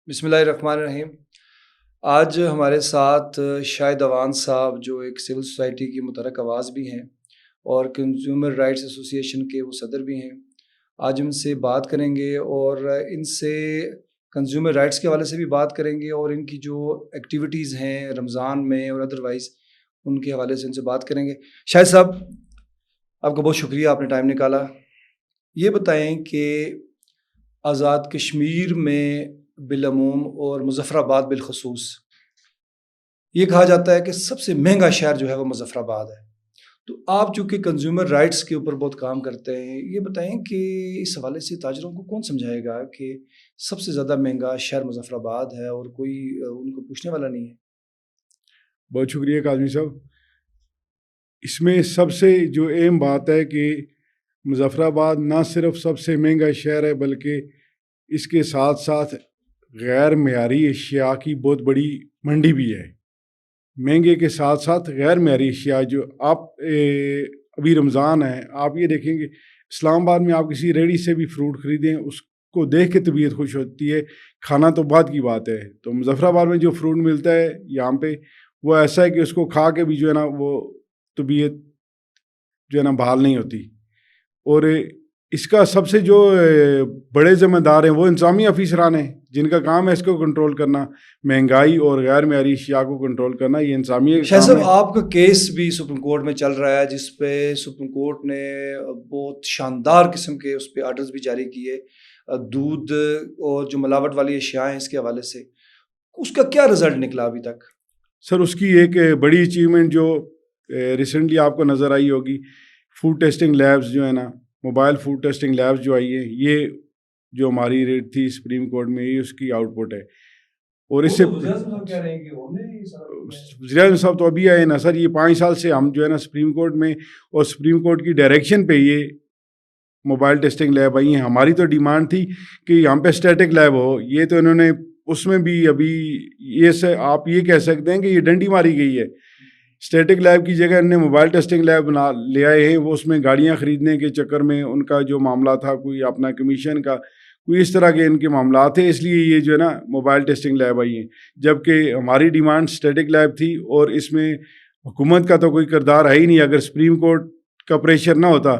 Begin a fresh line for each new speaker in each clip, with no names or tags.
بسم اللہ الرحمن الرحیم۔ آج ہمارے ساتھ شاہد اوان صاحب جو ایک سول سوسائٹی کی متحرک آواز بھی ہیں اور کنزیومر رائٹس ایسوسی ایشن کے وہ صدر بھی ہیں۔ آج ان سے بات کریں گے اور ان سے کنزیومر رائٹس کے حوالے سے بھی بات کریں گے اور ان کی جو ایکٹیویٹیز ہیں رمضان میں اور ادروائز ان کے حوالے سے ان سے بات کریں گے۔ شاہد صاحب، آپ کا بہت شکریہ، آپ نے ٹائم نکالا۔ یہ بتائیں کہ آزاد کشمیر میں بالعموم اور مظفر آباد بالخصوص یہ کہا جاتا ہے کہ سب سے مہنگا شہر جو ہے وہ مظفر آباد ہے، تو آپ چونکہ کنزیومر رائٹس کے اوپر بہت کام کرتے ہیں، یہ بتائیں کہ اس حوالے سے تاجروں کو کون سمجھائے گا کہ سب سے زیادہ مہنگا شہر مظفر آباد ہے اور کوئی ان کو پوچھنے والا نہیں ہے؟
بہت شکریہ کاظمی صاحب۔ اس میں سب سے جو اہم بات ہے کہ مظفر آباد نہ صرف سب سے مہنگا شہر ہے بلکہ اس کے ساتھ ساتھ غیر معیاری اشیاء کی بہت بڑی منڈی بھی ہے۔ مہنگے کے ساتھ ساتھ غیر معیاری اشیاء جو آپ ابھی رمضان ہے، آپ یہ دیکھیں گے اسلام آباد میں آپ کسی ریڑھی سے بھی فروٹ خریدیں اس کو دیکھ کے طبیعت خوش ہوتی ہے، کھانا تو بعد کی بات ہے۔ تو مظفر آباد میں جو فروٹ ملتا ہے یہاں پہ وہ ایسا ہے کہ اس کو کھا کے بھی جو ہے نا وہ طبیعت جو ہے نا بحال نہیں ہوتی۔ اور اس کا سب سے جو بڑے ذمہ دار ہیں وہ انتظامی افسران ہیں جن کا کام ہے اس کو کنٹرول کرنا، مہنگائی اور غیر معیاری اشیاء کو کنٹرول کرنا، یہ انتظامیہ کا
شاہد
کام
صاحب،
ہے۔
آپ کا کیس بھی سپریم کورٹ میں چل رہا ہے جس پہ سپریم کورٹ نے بہت شاندار قسم کے اس پہ آرڈرز بھی جاری کیے، دودھ اور جو ملاوٹ والی اشیاء ہیں اس کے حوالے سے، اس کا کیا رزلٹ نکلا ابھی تک؟
سر اس کی ایک بڑی اچیومنٹ جو ریسنٹلی آپ کو نظر آئی ہوگی، فوڈ ٹیسٹنگ لیبز جو ہے نا، موبائل فوڈ ٹیسٹنگ لیبز جو آئی ہیں، یہ جو ہماری ریٹ تھی سپریم کورٹ میں یہ اس کی آؤٹ پٹ ہے۔ اور اس سے وزیر اعظم صاحب تو ابھی آئے نا سر، یہ 5 سال سے ہم جو ہے نا سپریم کورٹ میں اور سپریم کورٹ کی ڈائریکشن پہ یہ موبائل ٹیسٹنگ لیب آئی ہیں۔ ہماری تو ڈیمانڈ تھی کہ یہاں پہ اسٹیٹک لیب ہو، یہ تو انہوں نے اس میں بھی ابھی یہ سے آپ یہ کہہ سکتے ہیں کہ یہ ڈنڈی ماری گئی ہے۔ اسٹیٹک لیب کی جگہ انہوں نے موبائل ٹیسٹنگ لیب لے آئے ہیں، وہ اس میں گاڑیاں خریدنے کے چکر میں ان کا جو معاملہ تھا، کوئی اپنا کمیشن کا، کوئی اس طرح کے ان کے معاملات تھے، اس لیے یہ جو ہے نا موبائل ٹیسٹنگ لیب آئی ہیں، جبکہ ہماری ڈیمانڈ اسٹیٹک لیب تھی۔ اور اس میں حکومت کا تو کوئی کردار ہے ہی نہیں، اگر سپریم کورٹ کا پریشر نہ ہوتا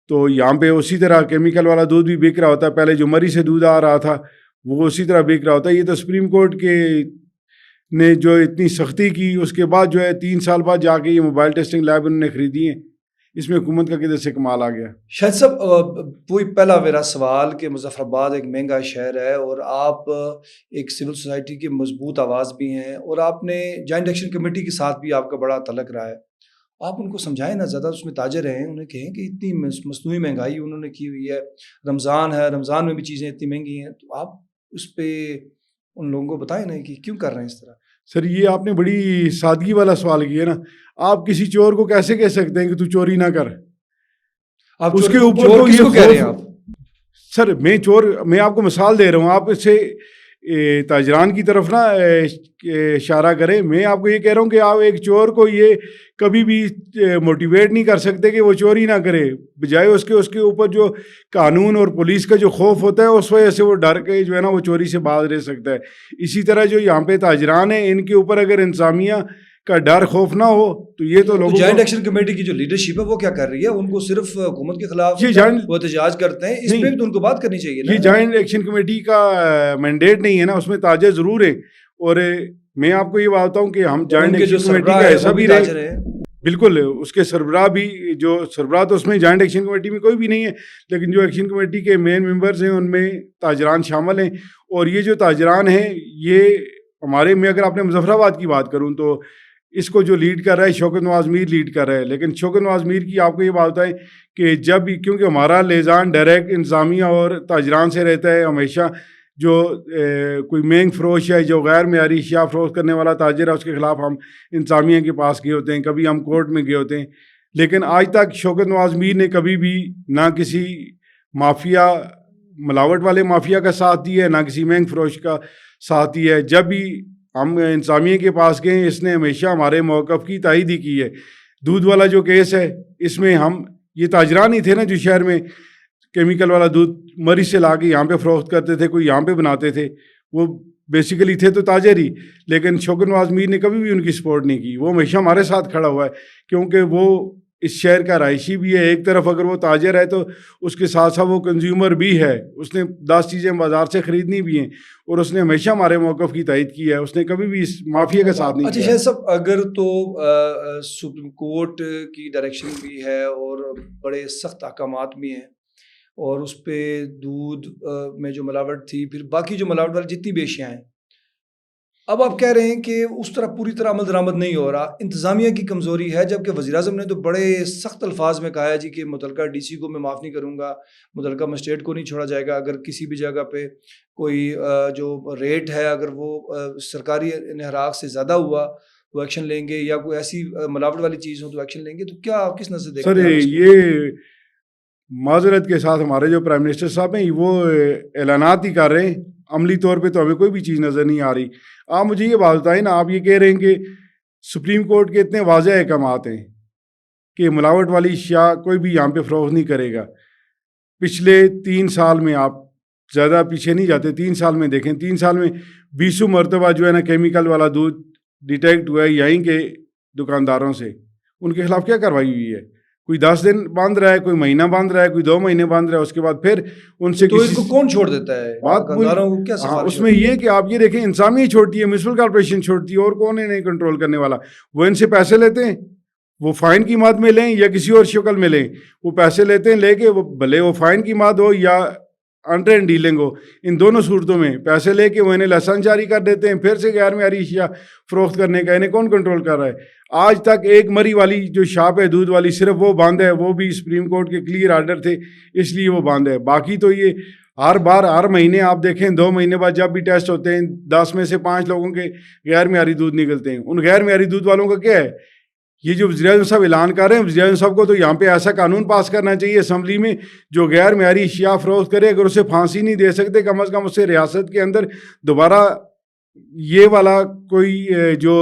تو یہاں پہ اسی طرح کیمیکل والا دودھ بھی بک رہا ہوتا، پہلے جو مری سے دودھ آ رہا تھا وہ اسی طرح بک رہا ہوتا۔ یہ تو سپریم کورٹ کے نے جو اتنی سختی کی اس کے بعد جو ہے 3 سال بعد جا کے یہ موبائل ٹیسٹنگ لیب انہوں نے خریدی ہیں، اس میں حکومت کا کدھر سے کمال آ گیا؟
شاہد صاحب، وہی پہلا میرا سوال کہ مظفر آباد ایک مہنگا شہر ہے اور آپ ایک سول سوسائٹی کی مضبوط آواز بھی ہیں اور آپ نے جوائنٹ ایکشن کمیٹی کے ساتھ بھی آپ کا بڑا تعلق رہا ہے، آپ ان کو سمجھائیں نا، زیادہ اس میں تاجر ہیں، انہیں کہیں کہ اتنی مصنوعی مہنگائی انہوں نے کی ہوئی ہے، رمضان ہے، رمضان میں بھی چیزیں اتنی مہنگی ہیں، تو آپ اس پہ ان لوگوں کو بتائیں نا کہ کیوں کر رہے ہیں اس طرح۔
سر یہ آپ نے بڑی سادگی والا سوال کیا نا، آپ کسی چور کو کیسے کہہ سکتے ہیں کہ تو چوری نہ کر؟
آپ
اس کے اوپر
چور
تو
کس
یہ
کو کہہ رہے ہیں
خوف،
آپ؟
سر میں آپ کو مثال دے رہا ہوں، آپ اس سے تاجران کی طرف نہ اشارہ کریں۔ میں آپ کو یہ کہہ رہا ہوں کہ آپ ایک چور کو یہ کبھی بھی موٹیویٹ نہیں کر سکتے کہ وہ چوری نہ کرے، بجائے اس کے اوپر جو قانون اور پولیس کا جو خوف ہوتا ہے اس وجہ سے وہ ڈر کے جو ہے نا وہ چوری سے باز رہ سکتا ہے۔ اسی طرح جو یہاں پہ تاجران ہیں ان کے اوپر اگر انتظامیہ کا ڈر خوف نہ ہو تو یہ تو لوگوں
جوائنٹ
کو
ایکشن کمیٹی کی جو لیڈرشپ ہے وہ کیا کر رہی ہے؟ ان کو صرف حکومت کے خلاف وہ احتجاج کرتے ہیں، اس پہ بھی تو ان کو بات کرنی چاہیے نا۔
یہ جوائنٹ ایکشن کمیٹی کا مینڈیٹ نہیں ہے نا، اس میں تاجر ضرور ہیں۔ اور میں آپ کو یہ بات بتاؤں کہ ہم جوائنٹ ایکشن کمیٹی کا ایسا بھی رہے، بالکل اس کے سربراہ بھی، جو سربراہ تو اس میں جوائنٹ ایکشن کمیٹی میں کوئی بھی نہیں ہے، لیکن جو ایکشن کمیٹی کے مین ممبرز ہیں ان میں تاجران شامل ہیں۔ اور یہ جو تاجران ہیں یہ ہمارے میں اگر آپ نے مظفر آباد کی بات کروں تو اس کو جو لیڈ کر رہا ہے شوکت نواز میر لیڈ کر رہا ہے، لیکن شوکت نواز میر کی آپ کو یہ بات بتائیں کہ جب کیونکہ ہمارا لیزان ڈائریکٹ انتظامیہ اور تاجران سے رہتا ہے ہمیشہ، جو کوئی مہنگ فروش ہے، جو غیر معیاری اشیاء فروخت کرنے والا تاجر ہے، اس کے خلاف ہم انتظامیہ کے پاس گئے ہوتے ہیں، کبھی ہم کورٹ میں گئے ہوتے ہیں، لیکن آج تک شوکت نواز میر نے کبھی بھی نہ کسی مافیا، ملاوٹ والے مافیا کا ساتھ دیا ہے، نہ کسی مہنگ فروش کا ساتھ دیا ہے۔ جب بھی ہم انتظامیہ کے پاس گئے اس نے ہمیشہ ہمارے موقف کی تائید ہی کی ہے۔ دودھ والا جو کیس ہے اس میں ہم یہ تاجران ہی تھے نا جو شہر میں کیمیکل والا دودھ مری سے لا کے یہاں پہ فروخت کرتے تھے، کوئی یہاں پہ بناتے تھے، وہ بیسیکلی تھے تو تاجر ہی، لیکن شوکت نواز میر نے کبھی بھی ان کی سپورٹ نہیں کی. وہ ہمیشہ ہمارے ساتھ کھڑا ہوا ہے کیونکہ وہ اس شہر کا رہائشی بھی ہے. ایک طرف اگر وہ تاجر ہے تو اس کے ساتھ ساتھ وہ کنزیومر بھی ہے. اس نے 10 چیزیں بازار سے خریدنی بھی ہیں اور اس نے ہمیشہ ہمارے موقف کی تائید کی ہے. اس نے کبھی بھی اس مافیا کا ساتھ نہیں
کیا. اچھا صاحب، اگر تو سپریم کورٹ کی ڈائریکشن بھی ہے اور بڑے سخت احکامات بھی ہیں اور اس پہ دودھ میں جو ملاوٹ تھی، پھر باقی جو ملاوٹ والی جتنی بھی اشیاء ہیں، اب آپ کہہ رہے ہیں کہ اس طرح پوری طرح عمل درآمد نہیں ہو رہا، انتظامیہ کی کمزوری ہے، جبکہ وزیر اعظم نے تو بڑے سخت الفاظ میں کہا ہے جی کہ متعلقہ ڈی سی کو میں معاف نہیں کروں گا، متعلقہ مسٹریٹ کو نہیں چھوڑا جائے گا. اگر کسی بھی جگہ پہ کوئی جو ریٹ ہے اگر وہ سرکاری انحراف سے زیادہ ہوا تو ایکشن لیں گے، یا کوئی ایسی ملاوٹ والی چیز ہو تو ایکشن لیں گے. تو کیا آپ کس نظر سے دیکھتے ہیں؟
سر یہ معذرت کے ساتھ ہمارے جو پرائم منسٹر صاحب ہیں وہ اعلانات ہی کر رہے ہیں، عملی طور پہ تو ہمیں کوئی بھی چیز نظر نہیں آ رہی. آپ مجھے یہ بات بتائیں نا، آپ یہ کہہ رہے ہیں کہ سپریم کورٹ کے اتنے واضح احکامات ہیں کہ ملاوٹ والی اشیاء کوئی بھی یہاں پہ فروخت نہیں کرے گا. پچھلے 3 سال میں، آپ زیادہ پیچھے نہیں جاتے، 3 سال میں دیکھیں، 3 سال میں 20 مرتبہ جو ہے نا کیمیکل والا دودھ ڈیٹیکٹ ہوا ہے یہیں کے دکانداروں سے. ان کے خلاف کیا کارروائی ہوئی ہے؟ کوئی 10 دن بند رہا ہے، کوئی مہینہ بند رہا ہے، کوئی 2 مہینے بند رہا ہے، اس کے بعد پھر ان سے
تو اس کو کون چھوڑ دیتا ہے؟ دکانداروں کو کیا سفارش؟
اس میں یہ کہ آپ یہ دیکھیں، انتظامیہ چھوڑتی ہے، میونسپل کارپوریشن چھوڑتی ہے، اور کون ہے نہیں کنٹرول کرنے والا؟ وہ ان سے پیسے لیتے ہیں، وہ فائن کی ماد میں لیں یا کسی اور شکل میں لیں، وہ پیسے لیتے ہیں، لے کے وہ بھلے وہ فائن کی ماد ہو یا انڈر اینڈ ڈیلنگ ہو، ان دونوں صورتوں میں پیسے لے کے وہ انہیں لائسنس جاری کر دیتے ہیں، پھر سے غیر معیاری اشیاء فروخت کرنے کا انہیں کون کنٹرول کر رہا ہے؟ آج تک ایک مری والی جو شاپ ہے دودھ والی صرف وہ بند ہے، وہ بھی سپریم کورٹ کے کلیئر آرڈر تھے اس لیے وہ بند ہے. باقی تو یہ ہر بار ہر مہینے آپ دیکھیں 2 مہینے بعد جب بھی ٹیسٹ ہوتے ہیں 10 میں سے 5 لوگوں کے غیر معیاری دودھ نکلتے ہیں. ان غیر معیاری دودھ والوں کا کیا ہے؟ یہ جو وزیر اعظم صاحب اعلان کر رہے ہیں، وزیر اعظم صاحب کو تو یہاں پہ ایسا قانون پاس کرنا چاہیے اسمبلی میں، جو غیر معیاری اشیاء فروخت کرے اگر اسے پھانسی نہیں دے سکتے، کم از کم اسے ریاست کے اندر دوبارہ یہ والا کوئی جو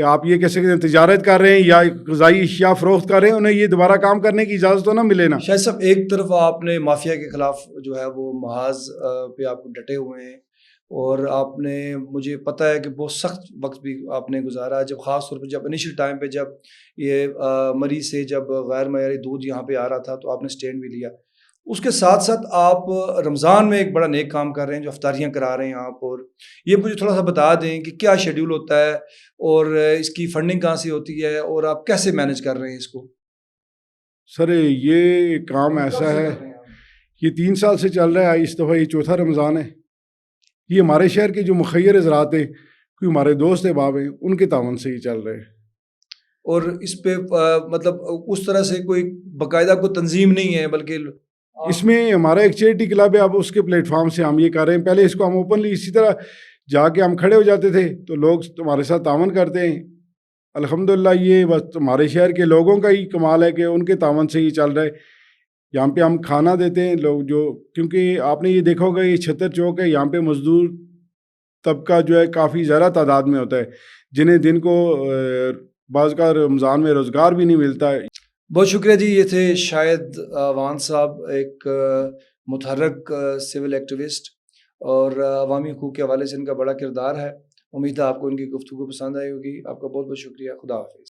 آپ یہ کہہ سکتے ہیں تجارت کر رہے ہیں یا غذائی اشیاء فروخت کر رہے ہیں، انہیں یہ دوبارہ کام کرنے کی اجازت تو نہ ملے نا.
شاید صاحب ایک طرف آپ نے مافیا کے خلاف جو ہے وہ محاذ پہ آپ ڈٹے ہوئے ہیں، اور آپ نے، مجھے پتہ ہے کہ بہت سخت وقت بھی آپ نے گزارا، جب خاص طور پہ جب انیشل ٹائم پہ جب یہ مریض سے جب غیر معیاری دودھ یہاں پہ آ رہا تھا تو آپ نے سٹینڈ بھی لیا. اس کے ساتھ ساتھ آپ رمضان میں ایک بڑا نیک کام کر رہے ہیں، جو افطاریاں کرا رہے ہیں آپ، اور یہ مجھے تھوڑا سا بتا دیں کہ کیا شیڈیول ہوتا ہے اور اس کی فنڈنگ کہاں سے ہوتی ہے اور آپ کیسے مینج کر رہے ہیں اس کو؟
سر یہ کام ایسا ہے، یہ 3 سال سے چل رہا ہے، اس دفعہ یہ 4تھا رمضان ہے. یہ ہمارے شہر کے جو مخیر حضرات ہیں، کوئی ہمارے دوست احباب ہیں، ان کے تعاون سے یہ چل رہے ہیں.
اور اس پہ مطلب اس طرح سے کوئی باقاعدہ کوئی تنظیم نہیں ہے، بلکہ
اس میں ہمارا ایک چیریٹی کلب ہے، اب اس کے پلیٹ فارم سے ہم یہ کر رہے ہیں. پہلے اس کو ہم اوپنلی اسی طرح جا کے ہم کھڑے ہو جاتے تھے تو لوگ ہمارے ساتھ تعاون کرتے ہیں. الحمدللہ یہ بس ہمارے شہر کے لوگوں کا ہی کمال ہے کہ ان کے تعاون سے یہ چل رہا ہے. یہاں پہ ہم کھانا دیتے ہیں لوگ جو، کیونکہ آپ نے یہ دیکھا ہوگا یہ چھتر چوک ہے، یہاں پہ مزدور طبقہ جو ہے کافی زیادہ تعداد میں ہوتا ہے، جنہیں دن کو بعض کا رمضان میں روزگار بھی نہیں ملتا ہے.
بہت شکریہ جی. یہ تھے شاہد وان صاحب، ایک متحرک سول ایکٹیوسٹ، اور عوامی حقوق کے حوالے سے ان کا بڑا کردار ہے. امید ہے آپ کو ان کی گفتگو پسند آئی ہوگی. آپ کا بہت بہت شکریہ. خدا حافظ.